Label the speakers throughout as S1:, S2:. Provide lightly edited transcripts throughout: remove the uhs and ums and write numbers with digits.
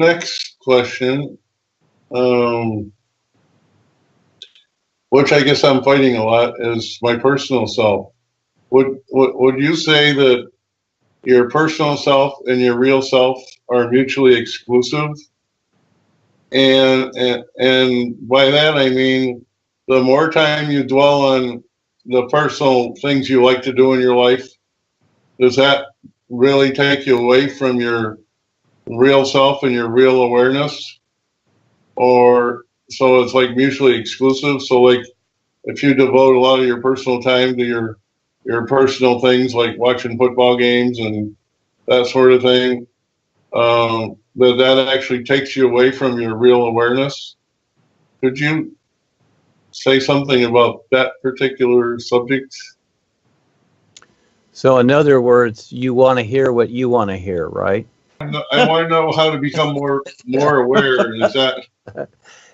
S1: next question, which I guess I'm fighting a lot, is my personal self. Would you say that your personal self and your real self are mutually exclusive? And by that I mean, the more time you dwell on the personal things you like to do in your life, does that really take you away from your real self and your real awareness? Or so it's like mutually exclusive? So like if you devote a lot of your personal time to your personal things like watching football games and that sort of thing, but that actually takes you away from your real awareness. Could you say something about that particular subject?
S2: So in other words, you want to hear what you want to hear, right?
S1: I want to know how to become more aware. Is that?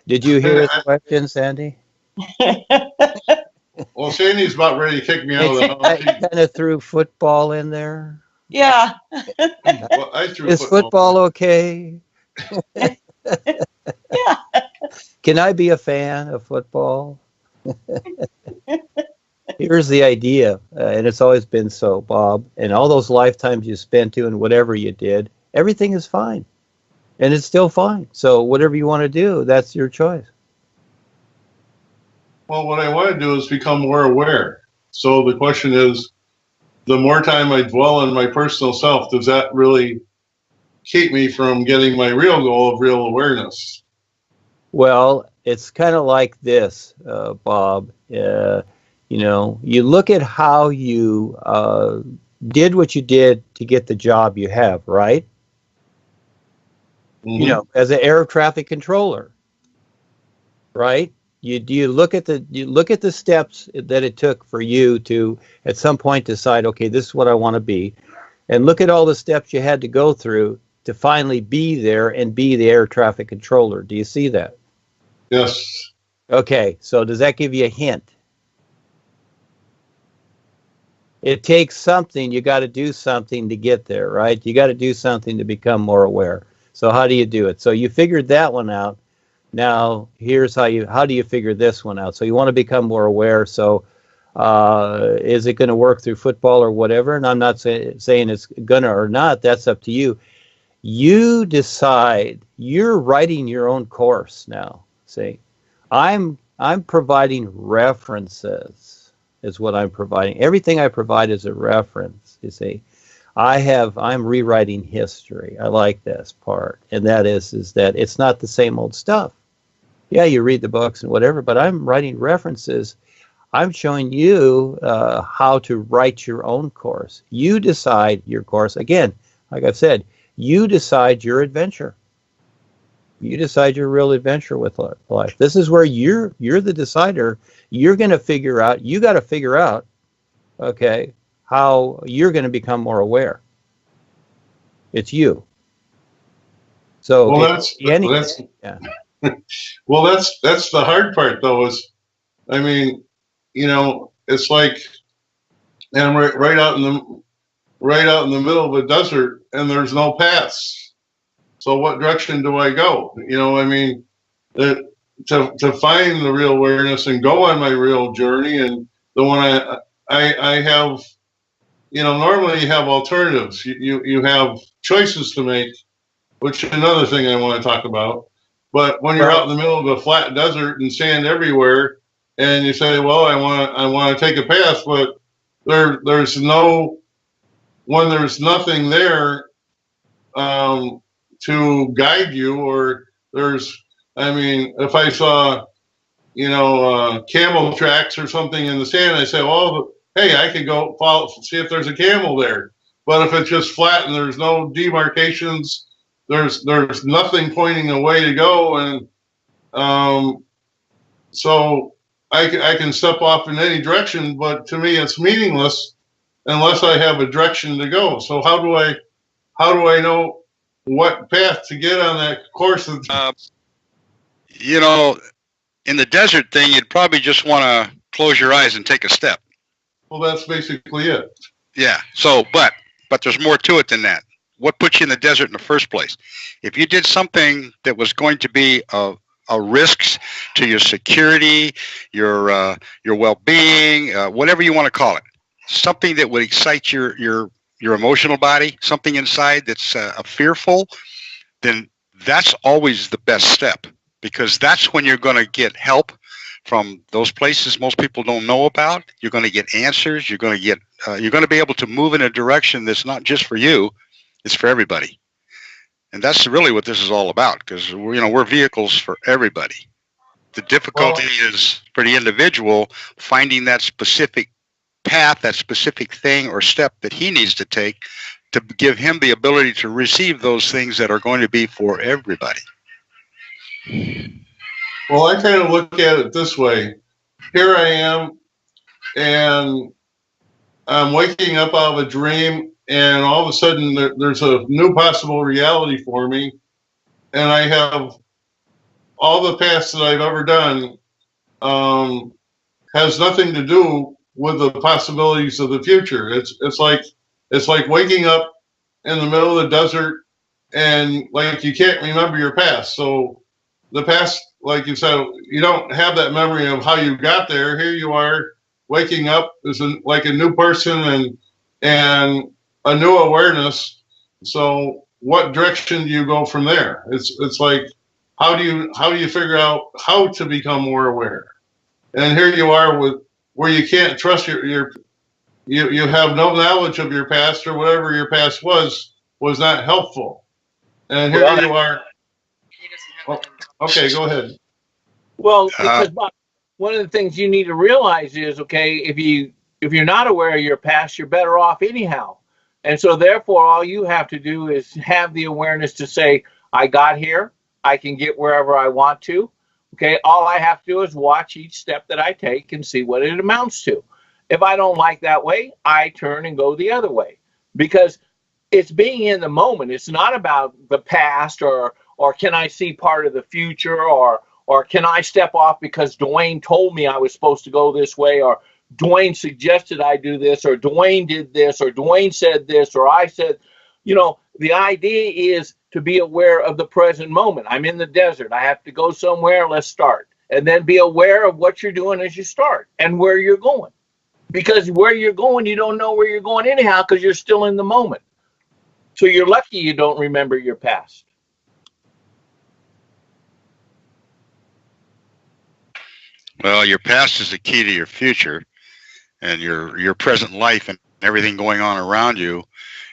S2: Did you hear his question, Sandy?
S1: Well, Sandy's about ready to kick me out of the house.
S2: I kind of threw football in there.
S3: Yeah.
S1: Well, I threw
S2: Is football okay?
S3: Yeah.
S2: Can I be a fan of football? Here's the idea, and it's always been so, Bob, and all those lifetimes you spent doing whatever you did, everything is fine, and it's still fine. So whatever you want to do, that's your choice.
S1: Well, what I want to do is become more aware. So the question is, the more time I dwell on my personal self, does that really keep me from getting my real goal of real awareness?
S2: Well, it's kind of like this, Bob. You know, you look at how you did what you did to get the job you have, right?
S1: Mm-hmm.
S2: You know, as an air traffic controller, right? You look at the steps that it took for you to at some point decide, okay, this is what I want to be, and look at all the steps you had to go through to finally be there and be the air traffic controller. Do you see that?
S1: Yes.
S2: Okay, so does that give you a hint? It takes something. You got to do something to get there, right? You got to do something to become more aware. So how do you do it? So you figured that one out. Now here's how do you figure this one out? So you want to become more aware. So is it going to work through football or whatever? And I'm not saying it's gonna or not. That's up to you. You decide. You're writing your own course now. See, I'm providing references. Is what I'm providing. Everything I provide is a reference. You see, I'm rewriting history. I like this part, and that is that it's not the same old stuff. Yeah, you read the books and whatever, but I'm writing references. I'm showing you how to write your own course. You decide your course. Again, like I've said, you decide your adventure. You decide your real adventure with life. This is where you're the decider. You're going to figure out, you got to figure out, okay, how you're going to become more aware. It's you. So,
S1: well, that's
S2: yeah.
S1: Well, that's the hard part, though. Is, I mean, you know, it's like, and I'm right out in the middle of a desert, and there's no paths. So what direction do I go? You know, I mean, to find the real awareness and go on my real journey, and the one I have, you know, normally you have alternatives. You have choices to make, which is another thing I want to talk about. But when you're out in the middle of a flat desert and sand everywhere, and you say, well, I want to take a path, but there's nothing there to guide you, or I mean, if I saw, you know, camel tracks or something in the sand, I say, well, hey, I could go follow, see if there's a camel there. But if it's just flat and there's no demarcations, there's nothing pointing the way to go, and so I can step off in any direction, but to me it's meaningless unless I have a direction to go. So how do I know what path to get on that course?
S4: You know, in the desert thing, you'd probably just want to close your eyes and take a step.
S1: Well, that's basically it.
S4: Yeah. So, but there's more to it than that. what put you in the desert in the first place. If you did something that was going to be a risk to your security, your well-being, whatever you want to call it, something that would excite your emotional body, something inside that's fearful, then that's always the best step, because that's when you're going to get help from those places most people don't know about. You're going to get answers. You're going to be able to move in a direction that's not just for you, it's for everybody. And that's really what this is all about, because we're vehicles for everybody. The difficulty is for the individual finding that specific path, that specific thing or step that he needs to take to give him the ability to receive those things that are going to be for everybody.
S1: Well, I kind of look at it this way. Here I am, and I'm waking up out of a dream, and all of a sudden there's a new possible reality for me, and I have all the past that I've ever done has nothing to do with the possibilities of the future. It's like waking up in the middle of the desert, and like you can't remember your past. So the past, like you said, you don't have that memory of how you got there. Here you are, waking up as like a new person and a new awareness. So what direction do you go from there? It's like, how do you figure out how to become more aware? And here you are with where you can't trust you have no knowledge of your past, or whatever your past was not helpful. And here you are. Oh, okay, go ahead.
S3: Well, because one of the things you need to realize is, okay, if you're not aware of your past, you're better off anyhow. And so therefore, all you have to do is have the awareness to say, I got here, I can get wherever I want to. Okay, all I have to do is watch each step that I take and see what it amounts to. If I don't like that way, I turn and go the other way, because it's being in the moment. It's not about the past, or can I see part of the future, or can I step off because Duane told me I was supposed to go this way, or Duane suggested I do this, or Duane did this, or Duane said this, or I said, the idea is to be aware of the present moment. I'm in the desert. I have to go somewhere. Let's start. And then be aware of what you're doing as you start and where you're going. Because where you're going, you don't know where you're going anyhow, because you're still in the moment. So you're lucky you don't remember your past.
S4: Well, your past is the key to your future, and your present life and everything going on around you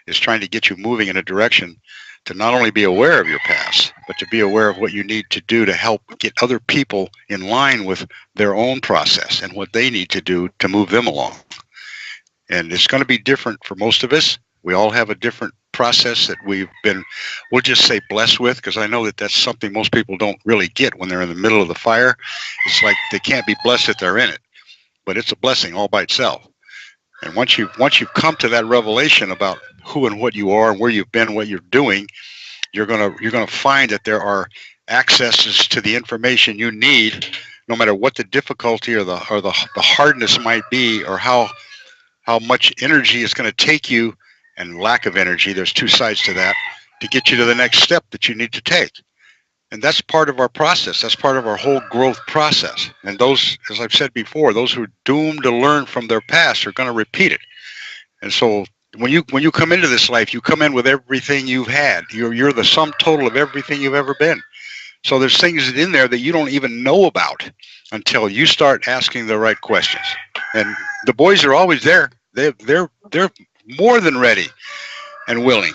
S4: is trying to get you moving in a direction to not only be aware of your past, but to be aware of what you need to do to help get other people in line with their own process and what they need to do to move them along. And it's going to be different for most of us. We all have a different process that we'll just say blessed with, because I know that that's something most people don't really get when they're in the middle of the fire. It's like they can't be blessed that they're in it, but it's a blessing all by itself. And once you've come to that revelation about who and what you are and where you've been, what you're doing, you're gonna find that there are accesses to the information you need, no matter what the difficulty or the hardness might be, or how much energy it's going to take you, and lack of energy. There's two sides to that, to get you to the next step that you need to take. And that's part of our process. That's part of our whole growth process. And those, as I've said before, those who are doomed to learn from their past are going to repeat it. And so when you come into this life, you come in with everything you've had. You're the sum total of everything you've ever been. So there's things in there that you don't even know about until you start asking the right questions. And the boys are always there. They're more than ready and willing.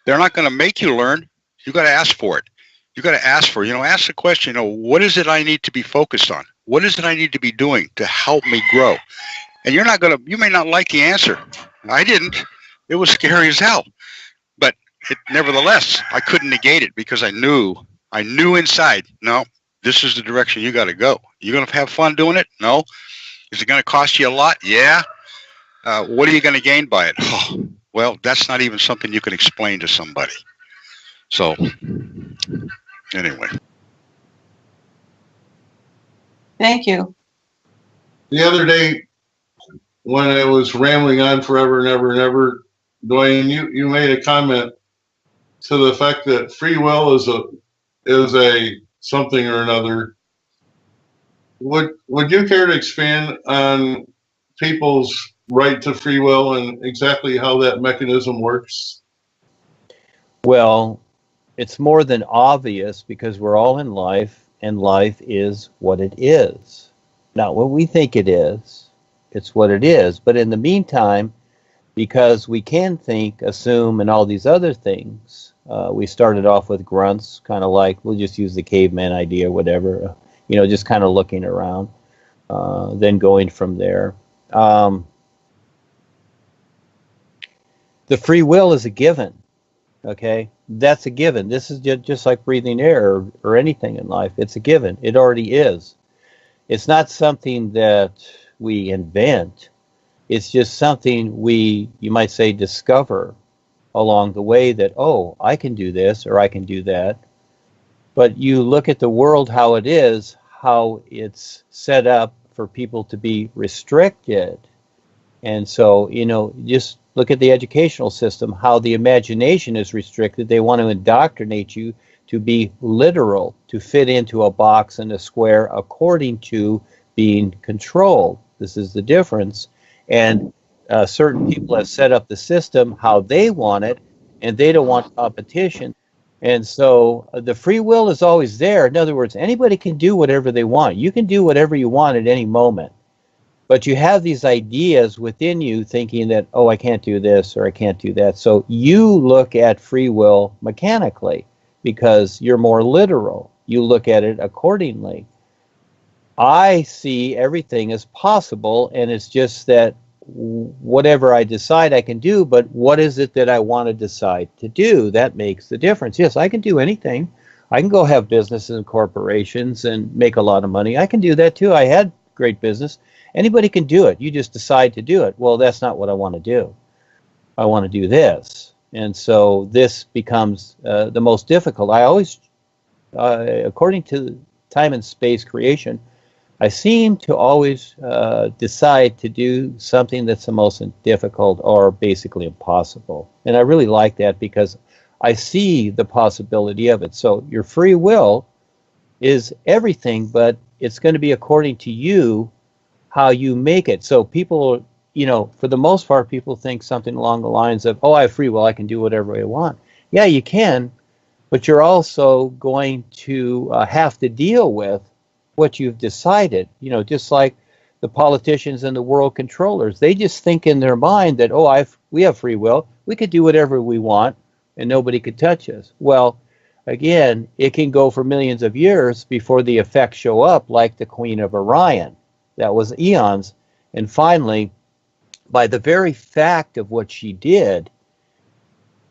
S4: They're not going to make you learn. You got to ask for it. You got to ask for, ask the question, what is it I need to be focused on? What is it I need to be doing to help me grow? And you may not like the answer. I didn't. It was scary as hell. But nevertheless, I couldn't negate it, because I knew inside, no, this is the direction you got to go. You're going to have fun doing it? No. Is it going to cost you a lot? Yeah. What are you going to gain by it? Oh, well, that's not even something you can explain to somebody. So, anyway.
S5: Thank you.
S1: The other day, when I was rambling on forever and ever and ever, Duane, you made a comment to the fact that free will is a something or another. Would you care to expand on people's right to free will and exactly how that mechanism works?
S2: Well, it's more than obvious because we're all in life, and life is what it is. Not what we think it is, it's what it is. But in the meantime, because we can think, assume, and all these other things, we started off with grunts, kind of like, we'll just use the caveman idea, whatever, just kind of looking around, then going from there. The free will is a given. Okay, that's a given. This is just like breathing air or anything in life. It's a given. It already is. It's not something that we invent. It's just something you might say, discover along the way that, oh, I can do this or I can do that. But you look at the world how it is, how it's set up for people to be restricted. And so, just look at the educational system, how the imagination is restricted. They want to indoctrinate you to be literal, to fit into a box and a square according to being controlled. This is the difference. And certain people have set up the system how they want it, and they don't want competition. And so the free will is always there. In other words, anybody can do whatever they want. You can do whatever you want at any moment. But you have these ideas within you thinking that, oh, I can't do this or I can't do that. So you look at free will mechanically because you're more literal. You look at it accordingly. I see everything as possible, and it's just that whatever I decide I can do, but what is it that I want to decide to do? That makes the difference. Yes, I can do anything. I can go have businesses and corporations and make a lot of money. I can do that too. I had great business. Anybody can do it. You just decide to do it. Well, that's not what I want to do. I want to do this. And so this becomes the most difficult. I always, according to time and space creation, I seem to always decide to do something that's the most difficult or basically impossible. And I really like that because I see the possibility of it. So your free will is everything, but it's going to be according to you how you make it. So people, for the most part, people think something along the lines of, oh, I have free will, I can do whatever I want. Yeah, you can, but you're also going to have to deal with what you've decided. Just like the politicians and the world controllers, they just think in their mind that, oh, we have free will, we could do whatever we want, and nobody could touch us. Well, again, it can go for millions of years before the effects show up, like the Queen of Orion. That was eons. And finally, by the very fact of what she did,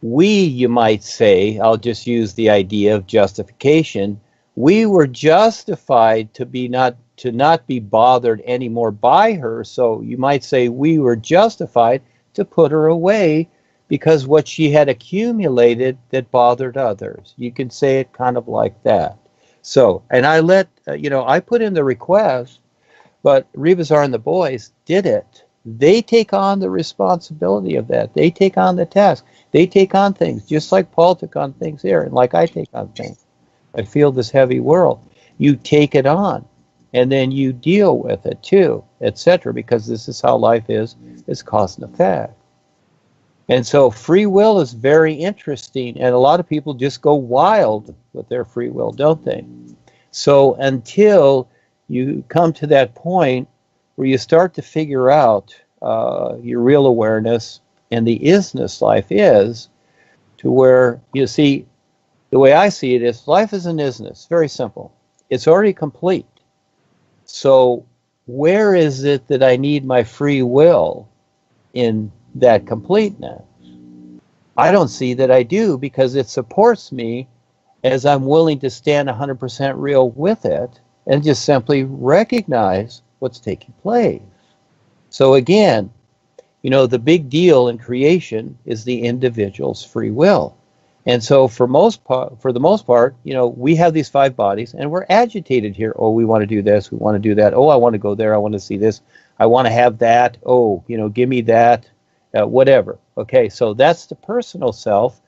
S2: you might say, I'll just use the idea of justification, we were justified to not be bothered anymore by her. So you might say we were justified to put her away because what she had accumulated that bothered others. You can say it kind of like that. So, and I I put in the request, but Rebazar and the boys did it. They take on the responsibility of that. They take on the task. They take on things, just like Paul took on things here, and like I take on things. I feel this heavy world. You take it on, and then you deal with it too, etc., because this is how life is cause and effect. And so free will is very interesting, and a lot of people just go wild with their free will, don't they? So until you come to that point where you start to figure out your real awareness and the isness life is, to where you see, the way I see it is life is an isness, very simple. It's already complete. So where is it that I need my free will in that completeness? I don't see that I do, because it supports me as I'm willing to stand 100% real with it and just simply recognize what's taking place. So again, the big deal in creation is the individual's free will. And so for the most part, we have these 5 bodies and we're agitated here. Oh, we want to do this. We want to do that. Oh, I want to go there. I want to see this. I want to have that. Oh, give me that, whatever. Okay. So that's the personal self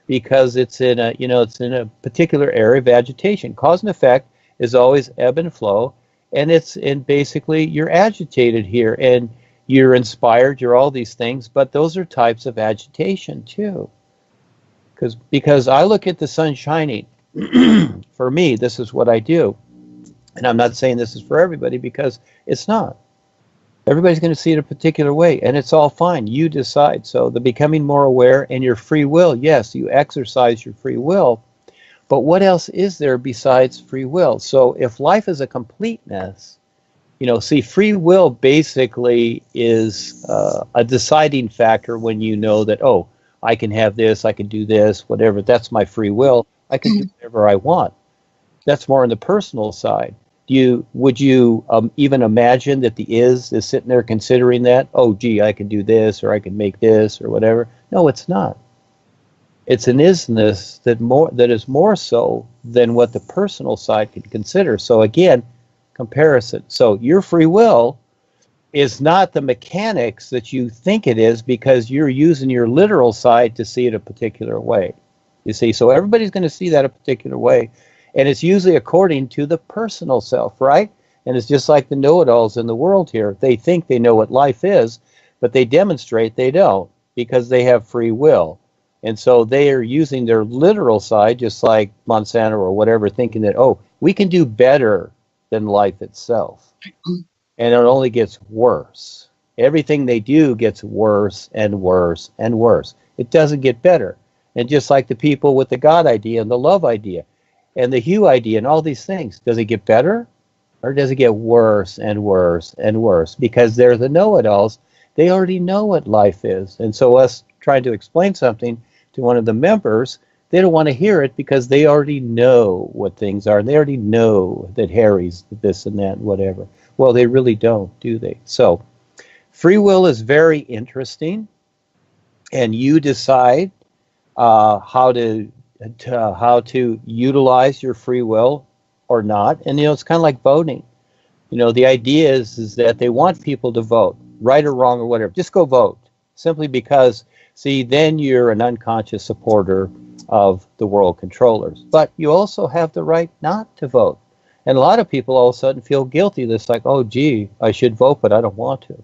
S2: because it's in a, it's in a particular area of agitation. Cause and effect is always ebb and flow, and it's in basically you're agitated here and you're inspired, you're all these things, but those are types of agitation too. Because I look at the sun shining. For me, this is what I do. And I'm not saying this is for everybody because it's not. Everybody's going to see it a particular way, and it's all fine. You decide. So the becoming more aware and your free will, yes, you exercise your free will, but what else is there besides free will? So if life is a completeness, see, free will basically is a deciding factor when you know that, oh, I can have this, I can do this, whatever. That's my free will. I can do whatever I want. That's more on the personal side. Would you even imagine that the is sitting there considering that? Oh, gee, I can do this, or I can make this, or whatever. No, it's not. It's an isness that is more so than what the personal side can consider. So again, comparison. So your free will is not the mechanics that you think it is because you're using your literal side to see it a particular way. You see, so everybody's going to see that a particular way. And it's usually according to the personal self, right? And it's just like the know-it-alls in the world here. They think they know what life is, but they demonstrate they don't because they have free will. And so they are using their literal side, just like Monsanto or whatever, thinking that, oh, we can do better than life itself. And it only gets worse. Everything they do gets worse and worse and worse. It doesn't get better. And just like the people with the God idea and the love idea and the hue idea and all these things, does it get better or does it get worse and worse and worse? Because they're the know-it-alls. They already know what life is. And so us trying to explain something to one of the members, they don't want to hear it because they already know what things are. They already know that Harry's this and that and whatever. Well, they really don't, do they? So free will is very interesting, and you decide how to utilize your free will or not. And it's kind of like voting. The idea is that they want people to vote, right or wrong or whatever. Just go vote, simply because, see, then you're an unconscious supporter of the world controllers. But you also have the right not to vote. And a lot of people all of a sudden feel guilty. It's like, oh, gee, I should vote, but I don't want to.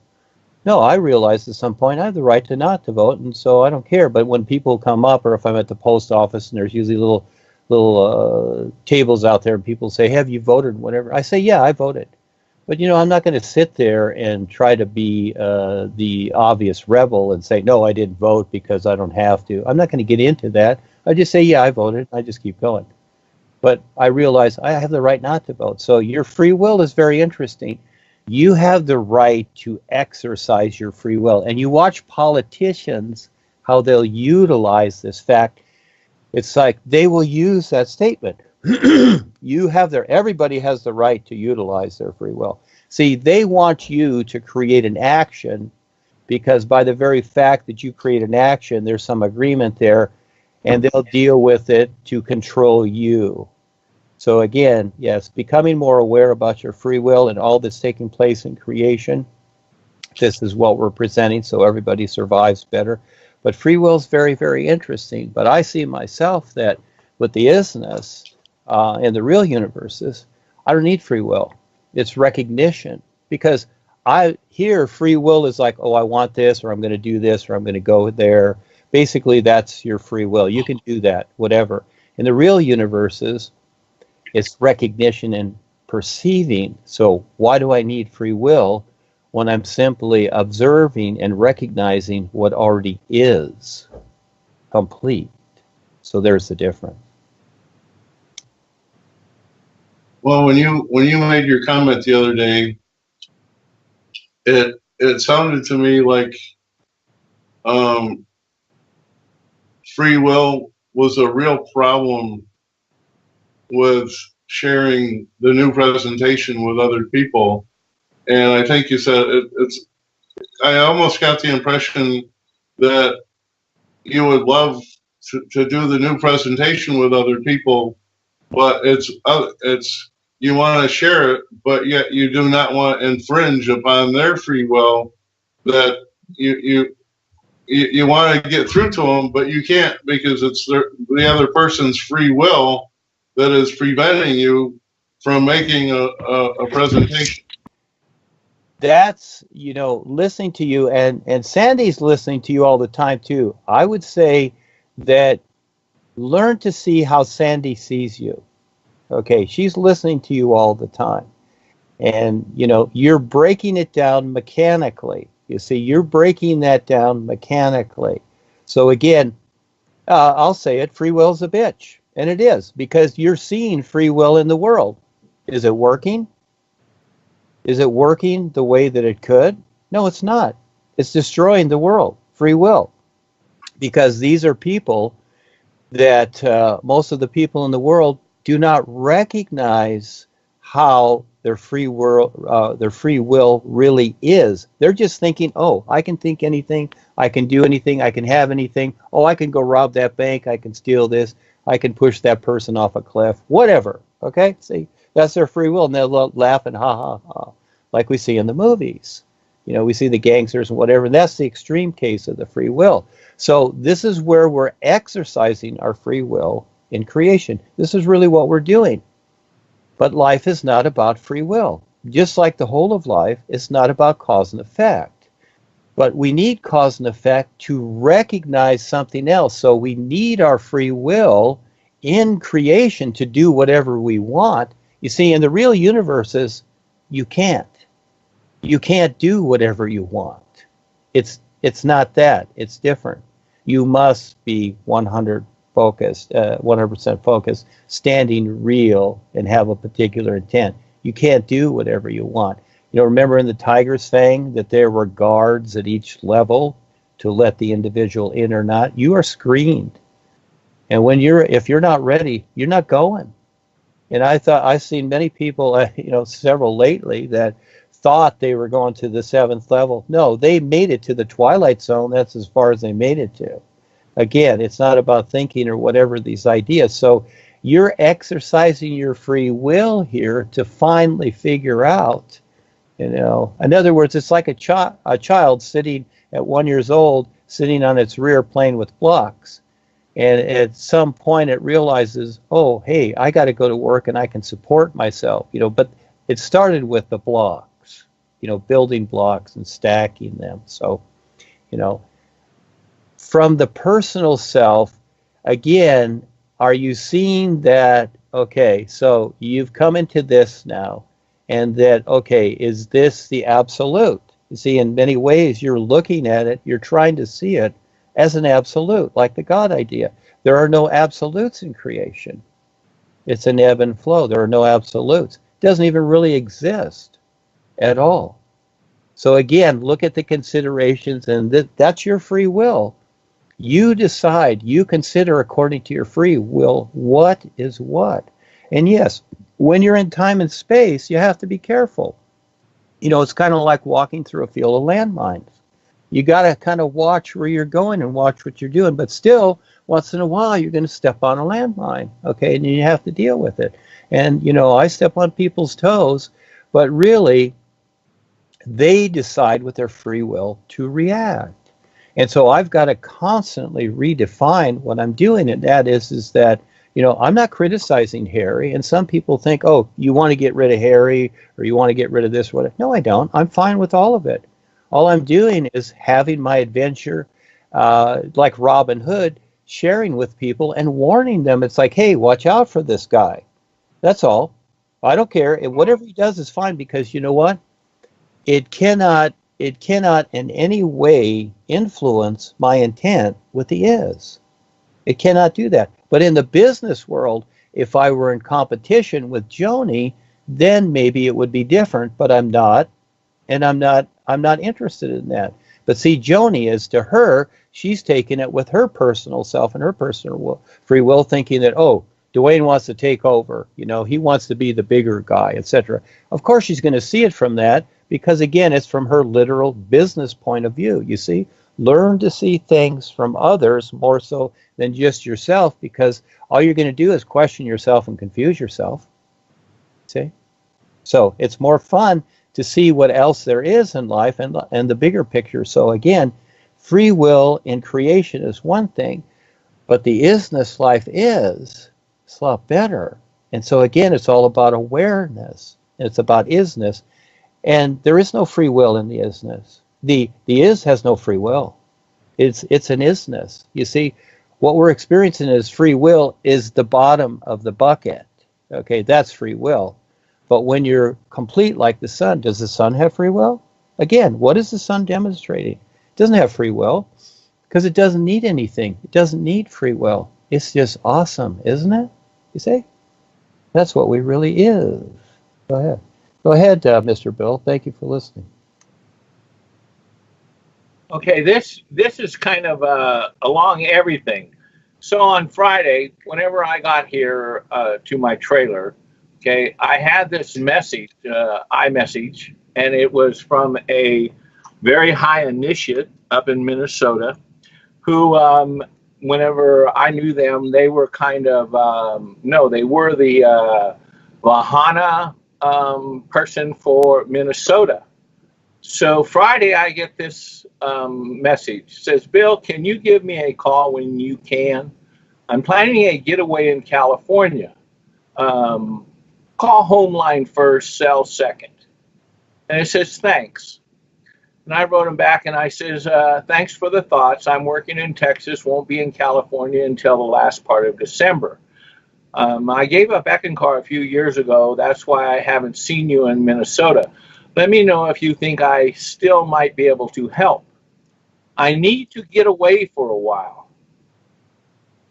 S2: No, I realize at some point I have the right to not to vote, and so I don't care. But when people come up, or if I'm at the post office and there's usually little tables out there and people say, have you voted, whatever, I say, yeah, I voted. But, I'm not going to sit there and try to be the obvious rebel and say, no, I didn't vote because I don't have to. I'm not going to get into that. I just say, yeah, I voted. I just keep going. But I realize I have the right not to vote. So your free will is very interesting. You have the right to exercise your free will. And you watch politicians, how they'll utilize this fact. It's like they will use that statement. Everybody has the right to utilize their free will. See, they want you to create an action because by the very fact that you create an action, there's some agreement there, and they'll deal with it to control you. So again, yes, becoming more aware about your free will and all that's taking place in creation. This is what we're presenting so everybody survives better. But free will is very, very interesting. But I see myself that with the isness in the real universes, I don't need free will. It's recognition. Because here free will is like, oh, I want this, or I'm going to do this, or I'm going to go there. Basically, that's your free will. You can do that, whatever. In the real universes, it's recognition and perceiving. So why do I need free will when I'm simply observing and recognizing what already is complete? So there's the difference.
S1: Well, when you made your comment the other day, it sounded to me like free will was a real problem with sharing the new presentation with other people. And I think you said I almost got the impression that you would love to do the new presentation with other people, but it's you want to share it, but yet you do not want to infringe upon their free will, that you you want to get through to them, but you can't because it's the other person's free will that is preventing you from making a presentation.
S2: That's, listening to you, and Sandy's listening to you all the time too. I would say that learn to see how Sandy sees you. Okay, she's listening to you all the time. And, you're breaking it down mechanically. You see, you're breaking that down mechanically. So again, I'll say it, free will's a bitch. And it is, because you're seeing free will in the world. Is it working? Is it working the way that it could? No, it's not. It's destroying the world, free will. Because these are people that most of the people in the world do not recognize how their free will really is. They're just thinking, oh, I can think anything, I can do anything, I can have anything. Oh, I can go rob that bank, I can steal this, I can push that person off a cliff, whatever. Okay, see, that's their free will, and they'll laugh and ha ha ha, like we see in the movies. We see the gangsters and whatever. And that's the extreme case of the free will. So this is where we're exercising our free will in creation. This is really what we're doing. But life is not about free will. Just like the whole of life, it's not about cause and effect. But we need cause and effect to recognize something else. So we need our free will in creation to do whatever we want. You see, in the real universes, you can't. You can't do whatever you want. It's not that. It's different. You must be 100% focused, standing real, and have a particular intent. You can't do whatever you want. Remember in the tiger's fang that there were guards at each level to let the individual in or not? You are screened. And if you're not ready, you're not going. And I've seen many people, several lately, that thought they were going to the 7th level. No, they made it to the twilight zone. That's as far as they made it to. Again, it's not about thinking or whatever these ideas. So you're exercising your free will here to finally figure out, in other words, it's like a child sitting at 1 year old, sitting on its rear playing with blocks. And at some point it realizes, oh, hey, I got to go to work and I can support myself, but it started with the blocks, building blocks and stacking them. So, from the personal self, again, are you seeing that, okay, so you've come into this now, and that, okay, is this the absolute? You see, in many ways, you're looking at it, you're trying to see it as an absolute, like the God idea. There are no absolutes in creation. It's an ebb and flow. There are no absolutes. It doesn't even really exist at all. So again, look at the considerations, and that's your free will. You decide, you consider according to your free will what is what. And yes, when you're in time and space, you have to be careful. It's kind of like walking through a field of landmines. You got to kind of watch where you're going and watch what you're doing. But still, once in a while, you're going to step on a landmine, okay? And you have to deal with it. And, I step on people's toes, but really, they decide with their free will to react. And so I've got to constantly redefine what I'm doing. And that is that, I'm not criticizing Harry. And some people think, oh, you want to get rid of Harry or you want to get rid of this or whatever. No, I don't. I'm fine with all of it. All I'm doing is having my adventure, like Robin Hood, sharing with people and warning them. It's like, hey, watch out for this guy. That's all. I don't care. Whatever he does is fine, because you know what? It cannot in any way influence my intent with the is. It cannot do that. But in the business world, if I were in competition with Joni, then maybe it would be different, but I'm not. And I'm not interested in that. But see, Joni is, to her, she's taken it with her personal self and her personal free will, thinking that, oh, Duane wants to take over. He wants to be the bigger guy, etc. Of course, she's going to see it from that, because again, it's from her literal business point of view. You see, learn to see things from others more so than just yourself, because all you're going to do is question yourself and confuse yourself. See? So it's more fun to see what else there is in life and the bigger picture. So again, free will in creation is one thing, but the isness life is it's a lot better. And so again, it's all about awareness. It's about isness. And there is no free will in the isness. The is has no free will. It's an isness. You see, what we're experiencing as free will is the bottom of the bucket. Okay, that's free will. But when you're complete like the sun, does the sun have free will? Again, what is the sun demonstrating? It doesn't have free will because it doesn't need anything. It doesn't need free will. It's just awesome, isn't it? You see? That's what we really is. Go ahead. Go ahead, Mr. Bill. Thank you for listening.
S3: Okay, this is kind of along everything. So on Friday, whenever I got here to my trailer, okay, I had this message, iMessage, and it was from a very high initiate up in Minnesota who, whenever I knew them, they were kind of, no, they were the Lahana person for Minnesota. So Friday, I get this message. It says, Bill, can you give me a call when you can? I'm planning a getaway in California. Call Homeline first, cell second. And it says, thanks. And I wrote him back and I says, thanks for the thoughts. I'm working in Texas, won't be in California until the last part of December. I gave up Eckankar a few years ago. That's why I haven't seen you in Minnesota. Let me know if you think I still might be able to help. I need to get away for a while.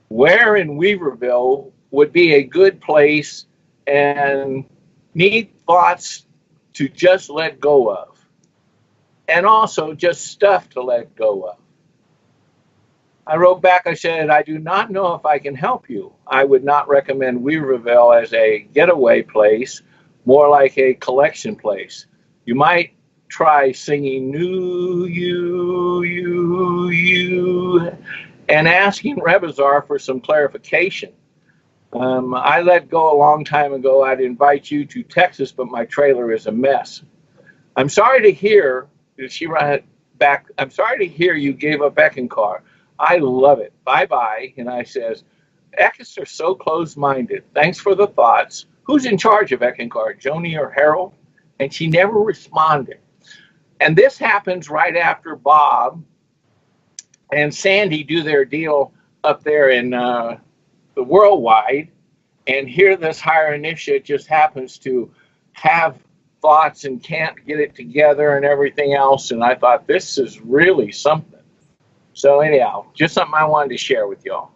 S3: Where in Weaverville would be a good place and need thoughts to just let go of. And also just stuff to let go of. I wrote back, I said, I do not know if I can help you. I would not recommend Weaverville as a getaway place, more like a collection place. You might try singing "New You," and asking Rebazar for some clarification. I let go a long time ago. I'd invite you to Texas, but my trailer is a mess. I'm sorry to hear, she wrote back, I'm sorry to hear you gave up Eckankar. I love it. Bye-bye. And I says, Eckists are so closed-minded. Thanks for the thoughts. Who's in charge of Eckankar, Joni or Harold? And she never responded. And this happens right after Bob and Sandy do their deal up there in the Worldwide. And here this higher initiate just happens to have thoughts and can't get it together and everything else. And I thought, this is really something. So anyhow, just something I wanted to share with y'all.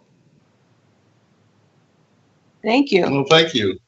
S5: Thank you.
S1: Well, thank you.